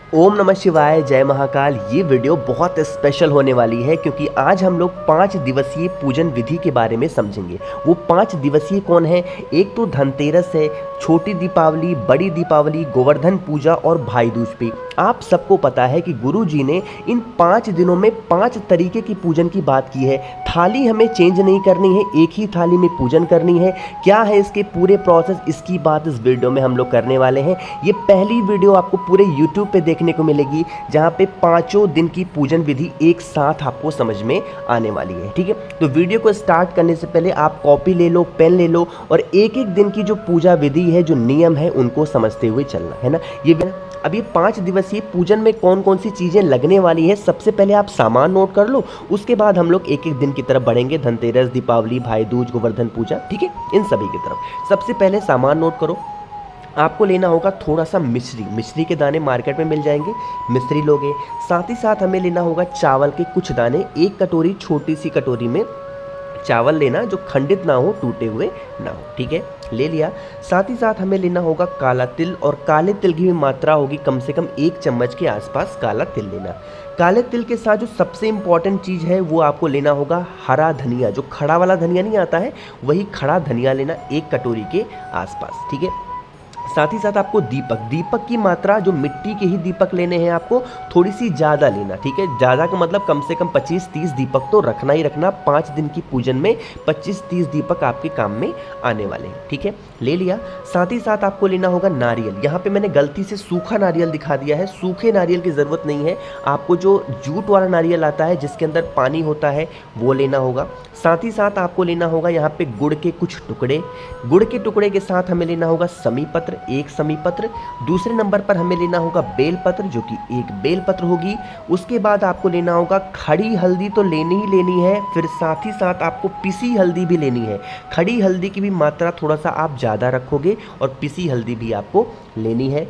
ओम नमः शिवाय, जय महाकाल। ये वीडियो बहुत स्पेशल होने वाली है क्योंकि आज हम लोग 5 दिवसीय पूजन विधि के बारे में समझेंगे। वो 5 दिवसीय कौन है? एक तो धनतेरस है, छोटी दीपावली, बड़ी दीपावली, गोवर्धन पूजा और भाई दूज पे। आप सबको पता है कि गुरु जी ने इन 5 दिनों में 5 तरीके की पूजन की बात की है। थाली हमें चेंज नहीं करनी है, एक ही थाली में पूजन करनी है। क्या है इसके पूरे प्रोसेस, इसकी बात इस वीडियो में हम लोग करने वाले हैं। ये पहली वीडियो आपको पूरे यूट्यूब पे देखने को मिलेगी जहाँ पे 5 दिन की पूजन विधि एक साथ आपको समझ में आने वाली है। ठीक है, तो वीडियो को स्टार्ट करने से पहले आप कॉपी ले लो, पेन ले लो और एक एक दिन की जो पूजा विधि है, जो नियम है, उनको समझते हुए चलना है ना। अब ये 5 दिवसीय पूजन में कौन कौन सी चीज़ें लगने वाली है, सबसे पहले आप सामान नोट कर लो। उसके बाद हम लोग एक एक दिन की तरफ बढ़ेंगे, धनतेरस, दीपावली, भाई दूज, गोवर्धन पूजा। ठीक है, इन सभी की तरफ सबसे पहले सामान नोट करो। आपको लेना होगा थोड़ा सा मिश्री के दाने मार्केट में मिल जाएंगे, मिश्री लोगे। साथ ही साथ हमें लेना होगा चावल के कुछ दाने, एक कटोरी, छोटी सी कटोरी में चावल लेना जो खंडित ना हो, टूटे हुए ना हो। ठीक है, ले लिया। साथ ही साथ हमें लेना होगा काला तिल, और काले तिल की भी मात्रा होगी कम से कम 1 चम्मच के आसपास काला तिल लेना। काले तिल के साथ जो सबसे इंपॉर्टेंट चीज़ है वो आपको लेना होगा हरा धनिया, जो खड़ा वाला धनिया नहीं आता है, वही खड़ा धनिया लेना 1 कटोरी के आसपास। ठीक है, साथ ही साथ आपको दीपक की मात्रा, जो मिट्टी के ही दीपक लेने हैं आपको, थोड़ी सी ज़्यादा लेना। ठीक है, ज़्यादा का मतलब कम से कम 25-30 दीपक तो रखना ही रखना। 5 दिन की पूजन में 25-30 दीपक आपके काम में आने वाले हैं। ठीक है, ले लिया। साथ ही साथ आपको लेना होगा नारियल। यहाँ पे मैंने गलती से सूखा नारियल दिखा दिया है, सूखे नारियल की ज़रूरत नहीं है। आपको जो जूट वाला नारियल आता है जिसके अंदर पानी होता है, वो लेना होगा। साथ ही साथ आपको लेना होगा यहाँ पे गुड़ के कुछ टुकड़े। गुड़ के टुकड़े के साथ हमें लेना होगा समी पत्र, 1 समी पत्र। दूसरे नंबर पर हमें लेना होगा बेल पत्र, जो कि 1 बेल पत्र होगी। उसके बाद आपको लेना होगा खड़ी हल्दी, तो लेनी ही लेनी है। फिर साथ ही साथ आपको पिसी हल्दी भी लेनी है। खड़ी हल्दी की भी मात्रा थोड़ा सा आप ज़्यादा रखोगे और पिसी हल्दी भी आपको लेनी है।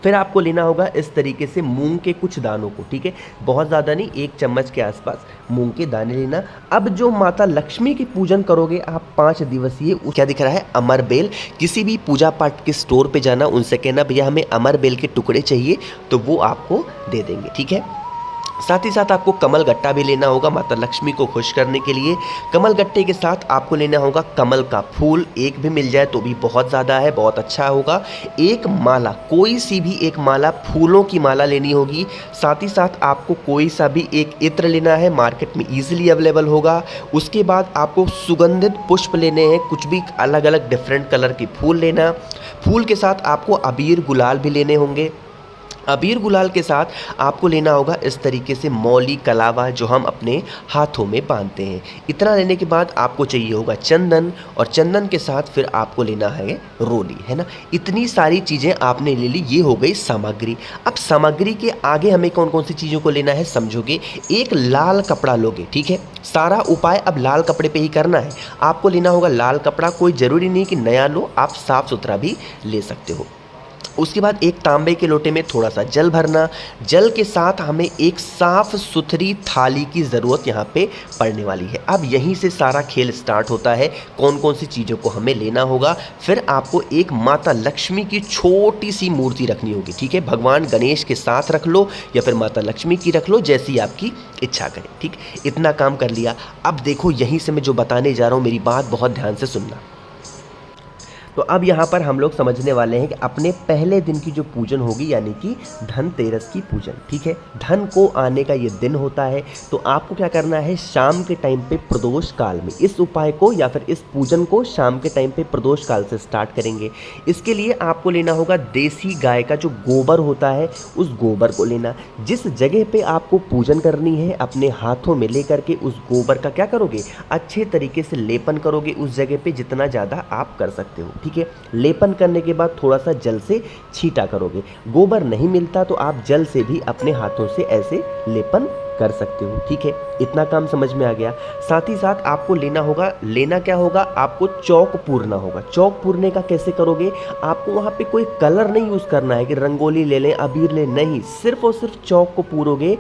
फिर आपको लेना होगा इस तरीके से मूंग के कुछ दानों को। ठीक है, बहुत ज़्यादा नहीं, 1 चम्मच के आसपास मूंग के दाने लेना। अब जो माता लक्ष्मी की पूजन करोगे आप 5 दिवसीय, क्या दिख रहा है, अमर बेल। किसी भी पूजा पाठ के स्टोर पे जाना, उनसे कहना भैया हमें अमर बेल के टुकड़े चाहिए, तो वो आपको दे देंगे। ठीक है, साथ ही साथ आपको कमल गट्टा भी लेना होगा माता लक्ष्मी को खुश करने के लिए। कमल गट्टे के साथ आपको लेना होगा कमल का फूल, 1 भी मिल जाए तो भी बहुत ज़्यादा है, बहुत अच्छा होगा। 1 माला, कोई सी भी 1 माला, फूलों की माला लेनी होगी। साथ ही साथ आपको कोई सा भी 1 इत्र लेना है, मार्केट में ईजिली अवेलेबल होगा। उसके बाद आपको सुगंधित पुष्प लेने हैं, कुछ भी अलग अलग डिफरेंट कलर के फूल लेना। फूल के साथ आपको अबीर गुलाल भी लेने होंगे। अबीर गुलाल के साथ आपको लेना होगा इस तरीके से मौली कलावा, जो हम अपने हाथों में बांधते हैं। इतना लेने के बाद आपको चाहिए होगा चंदन, और चंदन के साथ फिर आपको लेना है रोली, है ना। इतनी सारी चीज़ें आपने ले ली, ये हो गई सामग्री। अब सामग्री के आगे हमें कौन कौन सी चीज़ों को लेना है समझोगे। एक लाल कपड़ा लोगे। ठीक है, सारा उपाय अब लाल कपड़े पे ही करना है। आपको लेना होगा लाल कपड़ा, कोई ज़रूरी नहीं कि नया लो, आप साफ़ सुथरा भी ले सकते हो। उसके बाद एक तांबे के लोटे में थोड़ा सा जल भरना। जल के साथ हमें एक साफ सुथरी थाली की ज़रूरत यहाँ पे पड़ने वाली है। अब यहीं से सारा खेल स्टार्ट होता है, कौन कौन सी चीज़ों को हमें लेना होगा। फिर आपको एक माता लक्ष्मी की छोटी सी मूर्ति रखनी होगी। ठीक है, भगवान गणेश के साथ रख लो या फिर माता लक्ष्मी की रख लो, जैसी आपकी इच्छा करें। ठीक, इतना काम कर लिया। अब देखो, यहीं से मैं जो बताने जा रहा हूँ, मेरी बात बहुत ध्यान से सुनना। तो अब यहाँ पर हम लोग समझने वाले हैं कि अपने पहले दिन की जो पूजन होगी, यानी कि धनतेरस की पूजन। ठीक है, धन को आने का ये दिन होता है। तो आपको क्या करना है, शाम के टाइम पे प्रदोष काल में इस उपाय को या फिर इस पूजन को शाम के टाइम पे प्रदोष काल से स्टार्ट करेंगे। इसके लिए आपको लेना होगा देसी गाय का जो गोबर होता है, उस गोबर को लेना। जिस जगह पे आपको पूजन करनी है, अपने हाथों में लेकर के उस गोबर का क्या करोगे, अच्छे तरीके से लेपन करोगे उस जगह पे, जितना ज़्यादा आप कर सकते हो। ठीक है, लेपन करने के बाद थोड़ा सा जल से छींटा करोगे। गोबर नहीं मिलता तो आप जल से भी अपने हाथों से ऐसे लेपन कर सकते हो। ठीक है, इतना काम समझ में आ गया। साथ ही साथ आपको लेना क्या होगा, आपको चौक पूरना होगा। चौक पूरने का कैसे करोगे, आपको वहाँ पे कोई कलर नहीं यूज़ करना है कि रंगोली ले लें, अबीर ले, नहीं, सिर्फ और सिर्फ चौक को पूरोगे।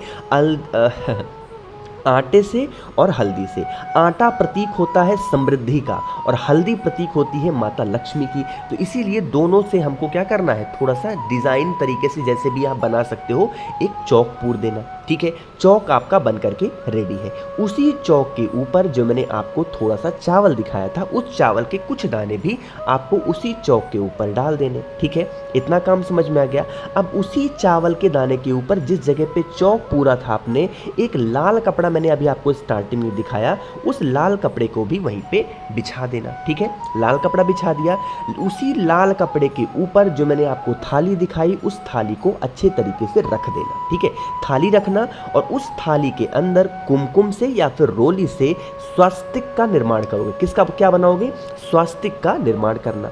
आटे से और हल्दी से। आटा प्रतीक होता है समृद्धि का और हल्दी प्रतीक होती है माता लक्ष्मी की। तो इसीलिए दोनों से हमको क्या करना है, थोड़ा सा डिज़ाइन तरीके से जैसे भी आप बना सकते हो, एक चौक पूर देना। ठीक है, चौक आपका बन करके रेडी है। उसी चौक के ऊपर जो मैंने आपको थोड़ा सा चावल दिखाया था, उस चावल के कुछ दाने भी आपको उसी चौक के ऊपर डाल देने। ठीक है, इतना काम समझ में आ गया। अब उसी चावल के दाने के ऊपर जिस जगह पे चौक पूरा था आपने, एक लाल कपड़ा मैंने अभी आपको स्टार्टिंग में दिखाया, उस लाल कपड़े को भी वहीं पे बिछा देना। ठीक है, लाल कपड़ा बिछा दिया। उसी लाल कपड़े के ऊपर जो मैंने आपको थाली दिखाई, उस थाली को अच्छे तरीके से रख देना। ठीक है, थाली रखना और उस थाली के अंदर कुमकुम से या फिर रोली से स्वास्तिक का निर्माण करोगे। किसका क्या बनाओगे? स्वास्तिक का निर्माण करना।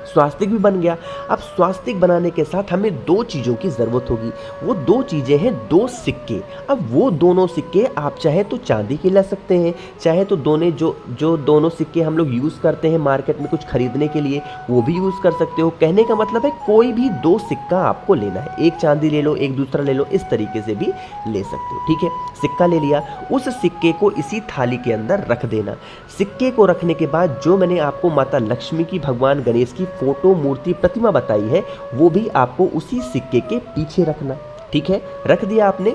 स्वास्तिक भी बन गया। अब स्वास्तिक बनाने के साथ हमें दो चीज़ों की ज़रूरत होगी। वो दो चीज़ें हैं, दो सिक्के। अब वो दोनों सिक्के आप चाहे तो चांदी के ला सकते हैं, चाहे तो जो दोनों सिक्के हम लोग यूज़ करते हैं मार्केट में कुछ खरीदने के लिए, वो भी यूज़ कर सकते हो। कहने का मतलब है कोई भी दो सिक्का आपको लेना है, एक चांदी ले लो, एक दूसरा ले लो, इस तरीके से भी ले सकते हो। ठीक है, सिक्का ले लिया। उस सिक्के को इसी थाली के अंदर रख देना। सिक्के को रखने के बाद जो मैंने आपको माता लक्ष्मी की, भगवान गणेश की फोटो, मूर्ति, प्रतिमा बताई है, वो भी आपको उसी सिक्के के पीछे रखना। ठीक है, रख दिया आपने।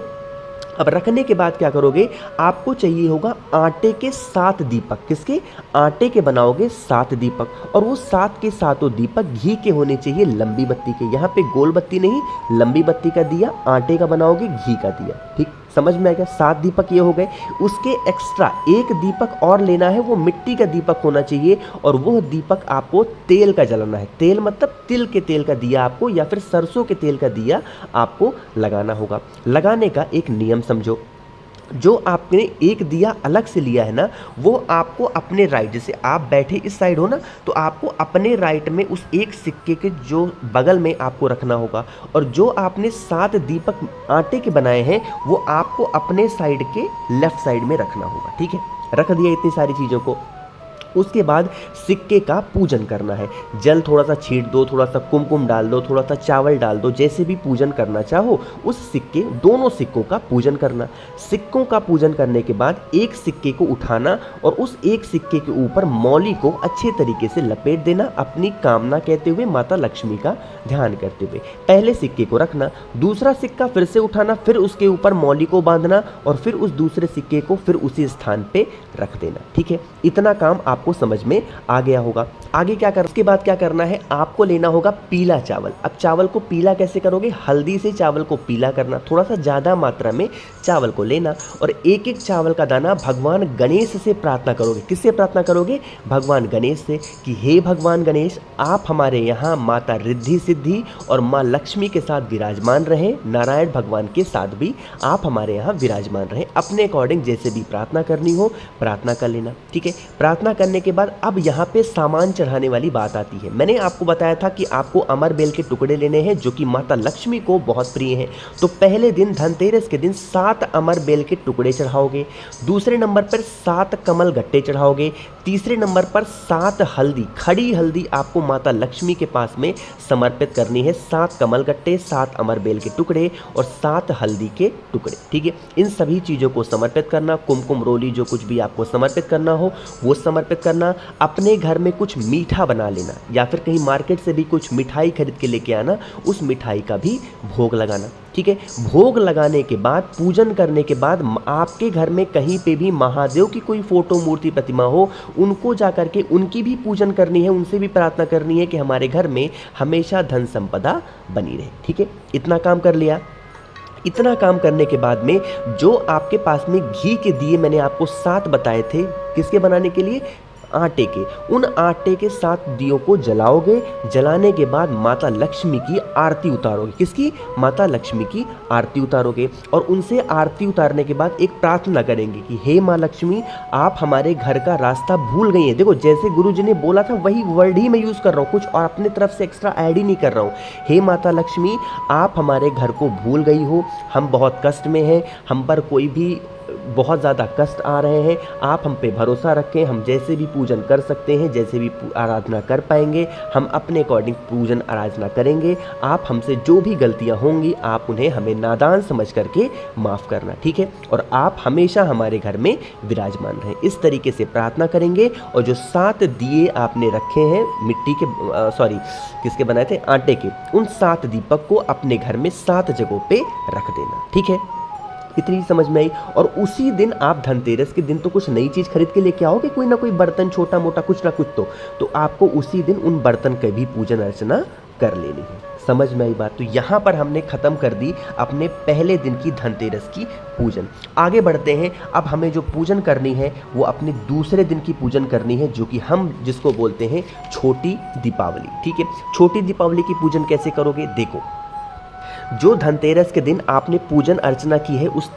अब रखने के बाद क्या करोगे, आपको चाहिए होगा आटे के 7 दीपक। किसके? आटे के बनाओगे 7 दीपक, और वो 7 के 7 दीपक घी के होने चाहिए, लंबी बत्ती के। यहाँ पे गोल बत्ती नहीं, लंबी बत्ती का दिया आटे का बनाओगे, घी का दिया। ठीक, समझ में आ गया? 7 दीपक ये हो गए। उसके एक्स्ट्रा एक दीपक और लेना है, वो मिट्टी का दीपक होना चाहिए, और वो दीपक आपको तेल का जलाना है। तेल मतलब तिल के तेल का दिया आपको, या फिर सरसों के तेल का दिया आपको लगाना होगा। लगाने का एक नियम समझो, जो आपने एक दिया अलग से लिया है ना, वो आपको अपने राइट, जैसे आप बैठे इस साइड हो ना, तो आपको अपने राइट में उस एक सिक्के के जो बगल में आपको रखना होगा, और जो आपने 7 दीपक आटे के बनाए हैं वो आपको अपने साइड के लेफ्ट साइड में रखना होगा। ठीक है, रख दिया इतनी सारी चीज़ों को। उसके बाद सिक्के का पूजन करना है। जल थोड़ा सा छीट दो, थोड़ा सा कुमकुम डाल दो, थोड़ा सा चावल डाल दो, जैसे भी पूजन करना चाहो उस सिक्के, दोनों सिक्कों का पूजन करना। सिक्कों का पूजन करने के बाद एक सिक्के को उठाना और उस एक सिक्के के ऊपर मौली को अच्छे तरीके से लपेट देना, अपनी कामना कहते हुए, माता लक्ष्मी का ध्यान करते हुए। पहले सिक्के को रखना, दूसरा सिक्का फिर से उठाना, फिर उसके ऊपर मौली को बांधना और फिर उस दूसरे सिक्के को फिर उसी स्थान पे रख देना। ठीक है, इतना काम आपको समझ में आ गया होगा। आगे क्या कर, उसके बाद क्या करना है, आपको लेना होगा पीला चावल। अब चावल को पीला कैसे करोगे? हल्दी से चावल को पीला करना, थोड़ा सा ज़्यादा मात्रा में चावल को लेना और एक एक चावल का दाना भगवान गणेश से प्रार्थना करोगे। किससे प्रार्थना करोगे? भगवान गणेश से, कि हे भगवान गणेश, आप हमारे यहाँ माता रिद्धि सिद्धि और माँ लक्ष्मी के साथ विराजमान रहें, नारायण भगवान के साथ भी आप हमारे यहाँ विराजमान रहें। अपने अकॉर्डिंग जैसे भी प्रार्थना करनी हो प्रार्थना कर लेना। ठीक है, प्रार्थना करने के बाद अब यहाँ पे सामान चढ़ाने वाली बात आती है। मैंने आपको बताया था कि आपको अमर बेल के टुकड़े लेने हैं, जो कि माता लक्ष्मी को बहुत प्रिय हैं। तो पहले दिन, धनतेरस के दिन, 7 अमर बेल के टुकड़े चढ़ाओगे। दूसरे नंबर पर 7 कमल गट्टे चढ़ाओगे। तीसरे नंबर पर 7 हल्दी, खड़ी हल्दी आपको माता लक्ष्मी के पास में समर्पित करनी है। 7 कमल गट्टे, 7 अमर बेल के टुकड़े और 7 हल्दी के टुकड़े। ठीक है, इन सभी चीज़ों को समर्पित करना। कुमकुम, रोली, जो कुछ भी आपको समर्पित करना हो वो समर्पित करना। अपने घर में कुछ मीठा बना लेना, या फिर कहीं मार्केट से भी कुछ मिठाई खरीद के लेके आना, उस मिठाई का भी भोग लगाना। ठीक है, भोग लगाने के बाद, पूजन करने के बाद, आपके घर में कहीं पे भी महादेव की कोई फोटो, मूर्ति, प्रतिमा हो, उनको जा करके उनकी भी पूजन करनी है, उनसे भी प्रार्थना करनी है कि हमारे घर में हमेशा धन संपदा बनी रहे। ठीक है, इतना काम कर लिया। इतना काम करने के बाद में जो आपके पास में घी के दिए मैंने आपको 7 बताए थे, किसके बनाने के लिए? आटे के। उन आटे के 7 दियों को जलाओगे। जलाने के बाद माता लक्ष्मी की आरती उतारोगे। किसकी? माता लक्ष्मी की आरती उतारोगे और उनसे आरती उतारने के बाद एक प्रार्थना करेंगे कि हे माँ लक्ष्मी, आप हमारे घर का रास्ता भूल गई हैं। देखो, जैसे गुरुजी ने बोला था वही वर्ड ही मैं यूज़ कर रहा हूँ, कुछ और अपने तरफ से एक्स्ट्रा ऐड ही नहीं कर रहा हूँ। हे माता लक्ष्मी, आप हमारे घर को भूल गई हो, हम बहुत कष्ट में हैं, हम पर कोई भी बहुत ज़्यादा कष्ट आ रहे हैं, आप हम पे भरोसा रखें, हम जैसे भी पूजन कर सकते हैं, जैसे भी आराधना कर पाएंगे, हम अपने अकॉर्डिंग पूजन आराधना करेंगे। आप हमसे जो भी गलतियां होंगी आप उन्हें हमें नादान समझ करके माफ़ करना, ठीक है। और आप हमेशा हमारे घर में विराजमान रहें, इस तरीके से प्रार्थना करेंगे। और जो 7 दिए आपने रखे हैं मिट्टी के किसके बनाए थे, आटे के, उन 7 दीपक को अपने घर में 7 जगहों पे रख देना, ठीक है। इतनी समझ में आई। और उसी दिन आप धनतेरस के दिन तो कुछ नई चीज़ खरीद के लेके आओगे, कोई ना कोई बर्तन, छोटा मोटा कुछ ना कुछ, तो आपको उसी दिन उन बर्तन की भी पूजन अर्चना कर लेनी है। समझ में आई बात। तो यहाँ पर हमने ख़त्म कर दी अपने पहले दिन की धनतेरस की पूजन। आगे बढ़ते हैं। अब हमें जो पूजन करनी है वो अपने दूसरे दिन की पूजन करनी है, जो कि हम जिसको बोलते हैं छोटी दीपावली, ठीक है। छोटी दीपावली की पूजन कैसे करोगे, देखो, जो धनतेरस के दिन आपने पूजन अर्चना की है उस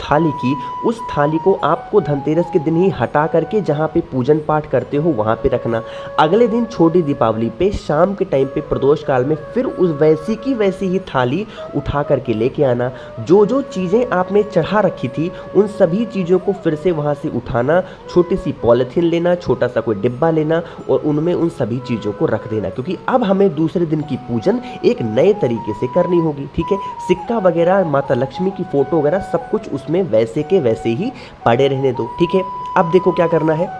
थाली को आपको धनतेरस के दिन ही हटा करके जहाँ पे पूजन पाठ करते हो वहाँ पे रखना। अगले दिन छोटी दीपावली पे शाम के टाइम पे प्रदोष काल में फिर उस वैसी ही थाली उठा करके लेके आना। जो जो चीज़ें आपने चढ़ा रखी थी उन सभी चीज़ों को फिर से वहाँ से उठाना, छोटी सी पॉलिथीन लेना, छोटा सा कोई डिब्बा लेना और उनमें उन सभी चीज़ों को रख देना, क्योंकि अब हमें दूसरे दिन की पूजन एक नए तरीके से करनी होगी, ठीक है। सिक्का वगैरह, माता लक्ष्मी की फोटो वगैरह सब कुछ उसमें वैसे के वैसे ही पड़े रहने दो, ठीक है। अब देखो क्या करना है।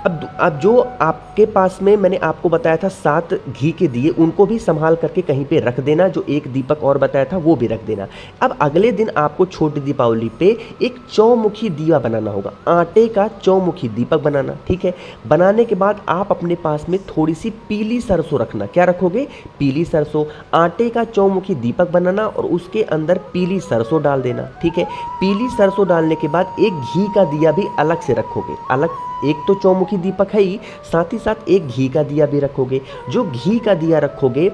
अब जो आपके पास में मैंने आपको बताया था 7 घी के दिए, उनको भी संभाल करके कहीं पे रख देना। जो एक दीपक और बताया था वो भी रख देना। अब अगले दिन आपको छोटी दीपावली पे एक चौमुखी दिया बनाना होगा, आटे का चौमुखी दीपक बनाना, ठीक है। बनाने के बाद आप अपने पास में थोड़ी सी पीली सरसों रखना। क्या रखोगे, पीली सरसों। आटे का चौमुखी दीपक बनाना और उसके अंदर पीली सरसों डाल देना, ठीक है। पीली सरसों डालने के बाद एक घी का दिया भी अलग से रखोगे, अलग। एक तो चौमुखी दीपक है ही, साथ ही साथ एक घी का दिया भी रखोगे। जो घी का दिया रखोगे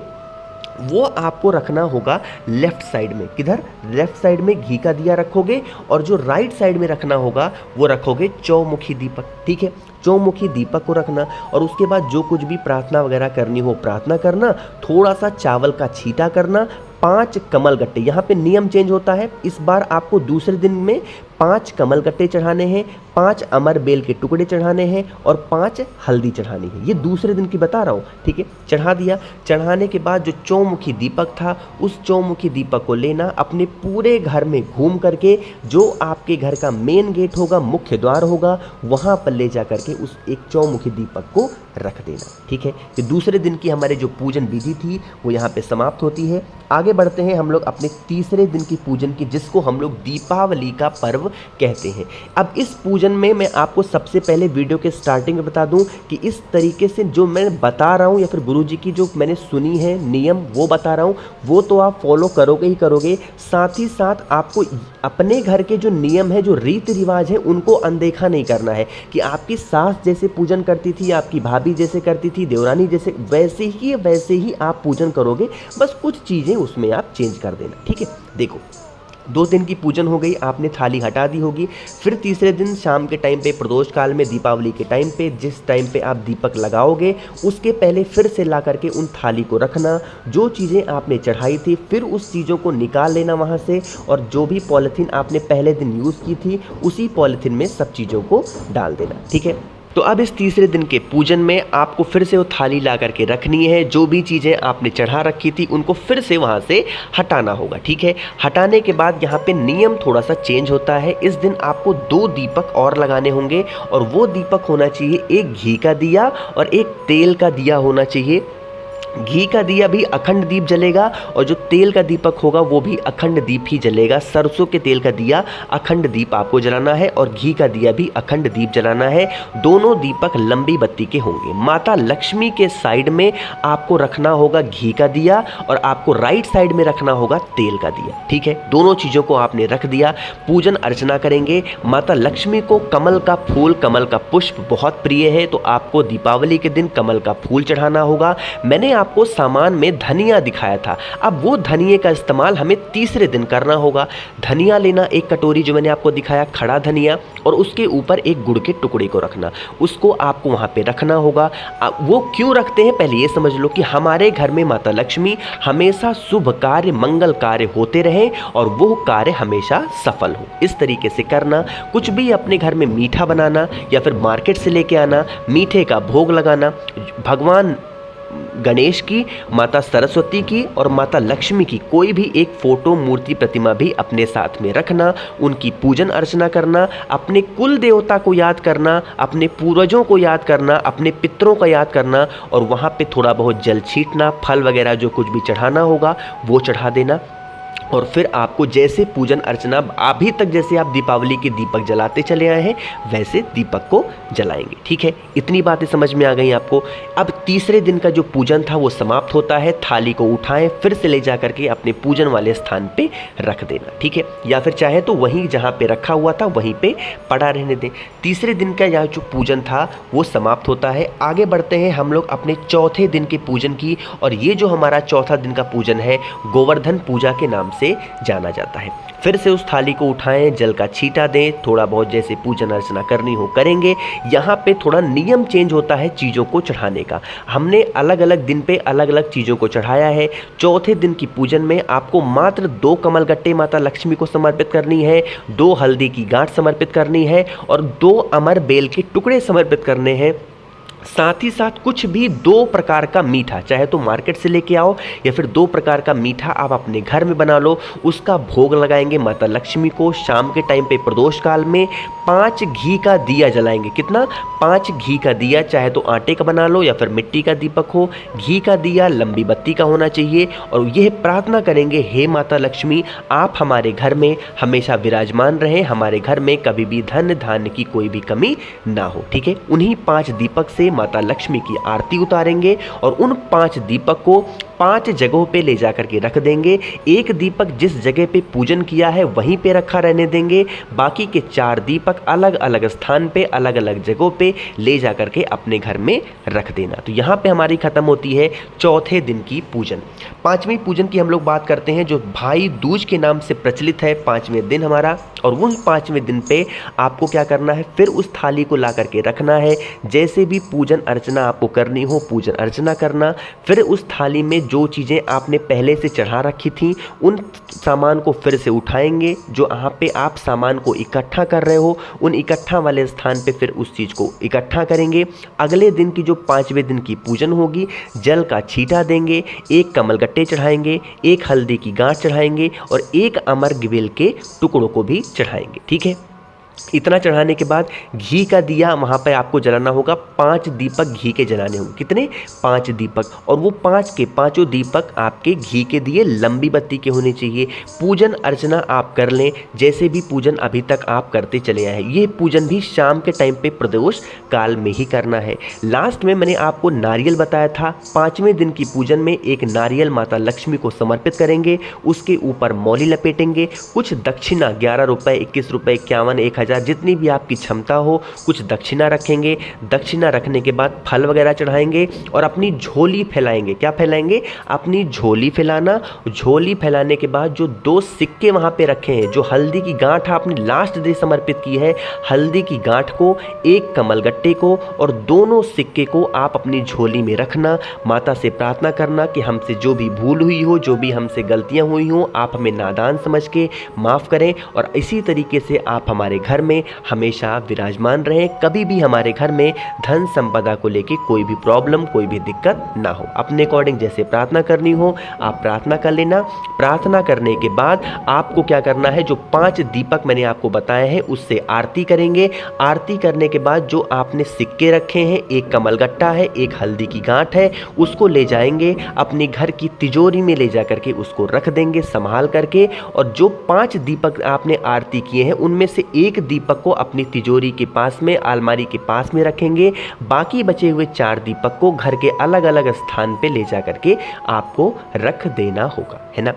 वो आपको रखना होगा लेफ्ट साइड में। किधर, लेफ्ट साइड में घी का दिया रखोगे और जो राइट साइड में रखना होगा वो रखोगे चौमुखी दीपक, ठीक है। चौमुखी दीपक को रखना और उसके बाद जो कुछ भी प्रार्थना वगैरह करनी हो प्रार्थना करना। थोड़ा सा चावल का छींटा करना। 5 कमल गट्टे, यहाँ पे नियम चेंज होता है। इस बार आपको दूसरे दिन में 5 कमल गट्टे चढ़ाने हैं, 5 अमर बेल के टुकड़े चढ़ाने हैं और 5 हल्दी चढ़ानी है। ये दूसरे दिन की बता रहा हूँ, ठीक है। चढ़ा दिया। चढ़ाने के बाद जो चौमुखी दीपक था उस चौमुखी दीपक को लेना, अपने पूरे घर में घूम करके जो आपके घर का मेन गेट होगा, मुख्य द्वार होगा, वहाँ पर ले जा करके उस एक चौमुखी दीपक को रख देना, ठीक है। कि दूसरे दिन की हमारे जो पूजन विधि थी वो यहाँ पे समाप्त होती है। आगे बढ़ते हैं हम लोग अपने तीसरे दिन की पूजन की, जिसको हम लोग दीपावली का पर्व कहते हैं। अब इस पूजन में मैं आपको सबसे पहले वीडियो के स्टार्टिंग में बता दूं कि इस तरीके से जो मैं बता रहा हूं या फिर गुरुजी की जो मैंने सुनी है नियम वो बता रहा हूं, वो तो आप फॉलो करोगे ही करोगे। साथ ही साथ आपको अपने घर के जो नियम है, जो रीति रिवाज है, उनको अनदेखा नहीं करना है। कि आपकी सास जैसे पूजन करती थी, आपकी भाभी जैसे करती थी, देवरानी जैसे, वैसे ही आप पूजन करोगे। बस कुछ चीज़ें उसमें आप चेंज कर देना, ठीक है। देखो, 2 दिन की पूजन हो गई, आपने थाली हटा दी होगी। फिर तीसरे दिन शाम के टाइम पे, प्रदोष काल में, दीपावली के टाइम पे, जिस टाइम पे आप दीपक लगाओगे उसके पहले फिर से ला करके उन थाली को रखना। जो चीज़ें आपने चढ़ाई थी फिर उस चीज़ों को निकाल लेना वहाँ से, और जो भी पॉलीथीन आपने पहले दिन यूज़ की थी उसी पॉलीथीन में सब चीज़ों को डाल देना, ठीक है। तो अब इस तीसरे दिन के पूजन में आपको फिर से वो थाली ला करके रखनी है। जो भी चीज़ें आपने चढ़ा रखी थी उनको फिर से वहाँ से हटाना होगा, ठीक है। हटाने के बाद यहाँ पे नियम थोड़ा सा चेंज होता है। इस दिन आपको 2 दीपक और लगाने होंगे और वो दीपक होना चाहिए एक घी का दिया और एक तेल का दिया होना चाहिए। घी का दिया भी अखंड दीप जलेगा और जो तेल का दीपक होगा वो भी अखंड दीप ही जलेगा। सरसों के तेल का दिया अखंड दीप आपको जलाना है और घी का दिया भी अखंड दीप जलाना है। दोनों दीपक लंबी बत्ती के होंगे। माता लक्ष्मी के साइड में आपको रखना होगा घी का दिया और आपको राइट साइड में रखना होगा तेल का दिया, ठीक है। दोनों चीज़ों को आपने रख दिया। पूजन अर्चना करेंगे। माता लक्ष्मी को कमल का फूल, कमल का पुष्प बहुत प्रिय है, तो आपको दीपावली के दिन कमल का फूल चढ़ाना होगा। मैंने आपको सामान में धनिया दिखाया था। अब वो धनिये का इस्तेमाल हमें तीसरे दिन करना होगा। धनिया लेना, एक कटोरी जो मैंने आपको दिखाया खड़ा धनिया, और उसके ऊपर एक गुड़ के टुकड़े को रखना, उसको आपको वहाँ पे रखना होगा। वो क्यों रखते हैं पहले ये समझ लो कि हमारे घर में माता लक्ष्मी हमेशा शुभ कार्य, मंगल कार्य होते रहें और वो कार्य हमेशा सफल हो। इस तरीके से करना। कुछ भी अपने घर में मीठा बनाना या फिर मार्केट से लेके आना, मीठे का भोग लगाना, भगवान गणेश की, माता सरस्वती की और माता लक्ष्मी की कोई भी एक फोटो, मूर्ति, प्रतिमा भी अपने साथ में रखना, उनकी पूजन अर्चना करना, अपने कुल देवता को याद करना, अपने पूर्वजों को याद करना, अपने पितरों का याद करना, और वहाँ पे थोड़ा बहुत जल छीटना, फल वगैरह जो कुछ भी चढ़ाना होगा वो चढ़ा देना। और फिर आपको जैसे पूजन अर्चना, अभी तक जैसे आप दीपावली के दीपक जलाते चले आए हैं वैसे दीपक को जलाएंगे। ठीक है, इतनी बातें समझ में आ गई आपको। अब तीसरे दिन का जो पूजन था वो समाप्त होता है। थाली को उठाएं, फिर से ले जा करके अपने पूजन वाले स्थान पे रख देना। ठीक है, या फिर चाहे तो वहीं जहाँ पे रखा हुआ था वहीं पे पड़ा रहने दें। तीसरे दिन का यह जो पूजन था वो समाप्त होता है। आगे बढ़ते हैं हम लोग अपने चौथे दिन के पूजन की, और ये जो हमारा चौथा दिन का पूजन है गोवर्धन पूजा के नाम से जाना जाता है। फिर से उस थाली को उठाएं, जल का छींटा दें, थोड़ा बहुत जैसे पूजन अर्चना करनी हो करेंगे। यहाँ पे थोड़ा नियम चेंज होता है चीज़ों को चढ़ाने का। हमने अलग अलग दिन पे अलग अलग चीज़ों को चढ़ाया है। चौथे दिन की पूजन में आपको मात्र 2 कमलगट्टे माता लक्ष्मी को समर्पित करनी है, 2 हल्दी की गांठ समर्पित करनी है और 2 अमर बेल के टुकड़े समर्पित करने हैं। साथ ही साथ कुछ भी 2 प्रकार का मीठा, चाहे तो मार्केट से लेके आओ या फिर 2 प्रकार का मीठा आप अपने घर में बना लो, उसका भोग लगाएंगे माता लक्ष्मी को। शाम के टाइम पे प्रदोष काल में 5 घी का दिया जलाएंगे। कितना? 5 घी का दिया, चाहे तो आटे का बना लो या फिर मिट्टी का दीपक हो। घी का दिया लंबी बत्ती का होना चाहिए और यह प्रार्थना करेंगे, हे माता लक्ष्मी आप हमारे घर में हमेशा विराजमान रहें, हमारे घर में कभी भी धन धान्य की कोई भी कमी ना हो। ठीक है, उन्हीं 5 दीपक से माता लक्ष्मी की आरती उतारेंगे और उन 5 दीपक को 5 जगहों पे ले जाकर के रख देंगे। एक दीपक जिस जगह पे पूजन किया है वहीं पे रखा रहने देंगे। बाकी के 4 दीपक अलग अलग स्थान पे, अलग अलग जगहों पे ले जाकर के अपने घर में रख देना। तो यहाँ पे हमारी खत्म होती है चौथे दिन की पूजन। 5वें पूजन की हम लोग बात करते हैं जो भाई दूज के नाम से प्रचलित है 5वें दिन हमारा। और उन 5वें दिन पे आपको क्या करना है, फिर उस थाली को ला करके रखना है। जैसे भी पूजन अर्चना आपको करनी हो पूजन अर्चना करना। फिर उस थाली में जो चीज़ें आपने पहले से चढ़ा रखी थी उन सामान को फिर से उठाएंगे। जो यहाँ पे आप सामान को इकट्ठा कर रहे हो उन इकट्ठा वाले स्थान पे फिर उस चीज़ को इकट्ठा करेंगे। अगले दिन की जो 5वें दिन की पूजन होगी जल का छींटा देंगे, 1 कमलगट्टे चढ़ाएंगे, 1 हल्दी की गांठ चढ़ाएंगे और 1 अमर बेल के टुकड़ों को भी चढ़ाएंगे। ठीक है, इतना चढ़ाने के बाद घी का दिया वहाँ पे आपको जलाना होगा। 5 दीपक घी के जलाने होंगे। कितने? 5 दीपक। और वो 5 के 5 दीपक आपके घी के दिए लंबी बत्ती के होने चाहिए। पूजन अर्चना आप कर लें जैसे भी पूजन अभी तक आप करते चले आए हैं। ये पूजन भी शाम के टाइम पे प्रदोष काल में ही करना है। लास्ट में मैंने आपको नारियल बताया था। 5वें दिन की पूजन में एक नारियल माता लक्ष्मी को समर्पित करेंगे, उसके ऊपर मौली लपेटेंगे, कुछ दक्षिणा 11 रुपये, 21 रुपये, 51, 1000 जितनी भी आपकी क्षमता हो कुछ दक्षिणा रखेंगे। दक्षिणा रखने के बाद फल वगैरह चढ़ाएंगे और अपनी झोली फैलाएंगे। क्या फैलाएंगे? अपनी झोली फैलाना। झोली फैलाने के बाद जो 2 सिक्के वहाँ पे रखे हैं, जो हल्दी की गांठ आपने लास्ट डे समर्पित की है, हल्दी की गांठ को, 1 कमलगट्टे को और दोनों सिक्के को आप अपनी झोली में रखना। माता से प्रार्थना करना कि हमसे जो भी भूल हुई हो, जो भी हमसे गलतियाँ हुई हों, आप हमें नादान समझ के माफ़ करें और इसी तरीके से आप हमारे घर में हमेशा विराजमान रहें। कभी भी हमारे घर में धन संपदा को लेके कोई भी प्रॉब्लम, कोई भी दिक्कत ना हो। अपने अकॉर्डिंग जैसे प्रार्थना करनी हो आप प्रार्थना कर लेना। प्रार्थना करने के बाद आपको क्या करना है, जो 5 दीपक मैंने आपको बताए हैं उससे आरती करेंगे। आरती करने के बाद जो आपने सिक्के रखे हैं, 1 कमलगट्टा है, 1 हल्दी की गांठ है, उसको ले जाएंगे अपने घर की तिजोरी में ले जा करके उसको रख देंगे संभाल करके। और जो 5 दीपक आपने आरती किए हैं उनमें से 1 दीपक को अपनी तिजोरी के पास में, अलमारी के पास में रखेंगे। बाकी बचे हुए 4 दीपक को घर के अलग अलग स्थान पे ले जा करके आपको रख देना होगा, है ना।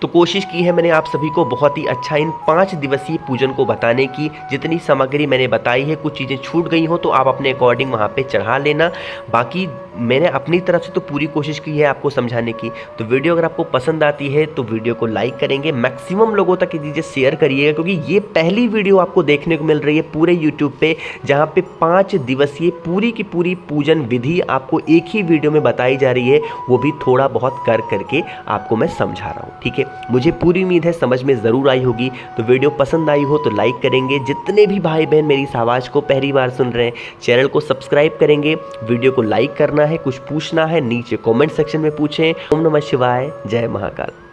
तो कोशिश की है मैंने आप सभी को बहुत ही अच्छा इन 5 दिवसीय पूजन को बताने की। जितनी सामग्री मैंने बताई है, कुछ चीज़ें छूट गई हो तो आप अपने अकॉर्डिंग वहाँ पे चढ़ा लेना। बाकी मैंने अपनी तरफ से तो पूरी कोशिश की है आपको समझाने की। तो वीडियो अगर आपको पसंद आती है तो वीडियो को लाइक करेंगे, मैक्सिमम लोगों तक दीजिए, शेयर करिएगा, क्योंकि ये पहली वीडियो आपको देखने को मिल रही है पूरे यूट्यूब पे जहाँ पे 5 दिवसीय पूरी की पूरी पूजन विधि आपको एक ही वीडियो में बताई जा रही है, वो भी थोड़ा बहुत कर करके आपको मैं समझा रहा हूँ। ठीक है, मुझे पूरी उम्मीद है समझ में ज़रूर आई होगी। तो वीडियो पसंद आई हो तो लाइक करेंगे। जितने भी भाई बहन मेरी इस आवाज़ को पहली बार सुन रहे हैं, चैनल को सब्सक्राइब करेंगे। वीडियो को लाइक करना है, कुछ पूछना है नीचे कमेंट सेक्शन में पूछें। ओम नमः शिवाय, जय महाकाल।